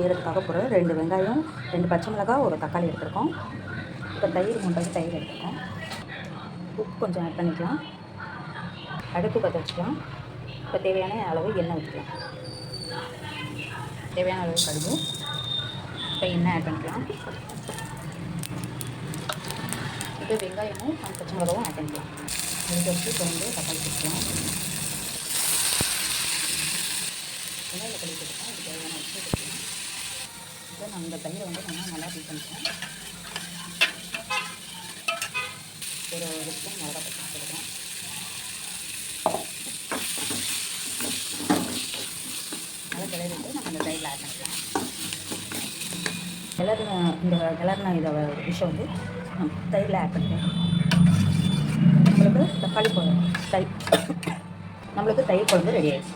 செய்கிறதுக்காக போகிற 2 வெங்காயம், 2 பச்சை மிளகாய், ஒரு தக்காளி எடுத்துருக்கோம். இப்போ தயிர் 3 பேக்கெட் தயிர் எடுத்துருக்கோம். உப்பு கொஞ்சம் ஆட் பண்ணிக்கலாம். அடுப்பு பற்ற வச்சுக்கலாம். இப்போ தேவையான அளவு எண்ணெய் ஊற்றிக்கலாம். தேவையான அளவு கடுகு. இப்போ எண்ணெய் ஆட் பண்ணிக்கலாம். இப்போ வெங்காயமும் பச்சை மிளகாவும் ஆட் பண்ணிக்கலாம். அதுக்கு வச்சு இப்போ தக்காளி சேர்த்துக்கலாம். வெங்காயம் கழுவி போட்டுக்கலாம். அதுக்கு தேவையான உப்பு சேர்த்துக்கலாம். இப்போ நான் இந்த தயிரை நல்லா பீட் பண்ணிக்கலாம். ஒரு ஸ்பூன் மிளகா பச்சை சேர்த்துக்கலாம். நல்லா கிளறிட்டு நம்ம இந்த தயிரில் ஆட் பண்ணிக்கலாம். இந்த கிளறின இதை விஷயம் தயிரில் ஆட் பண்ணிக்கலாம். நம்மளுக்கு தயிர் குழம்பு ரெடி ஆகிடுச்சு.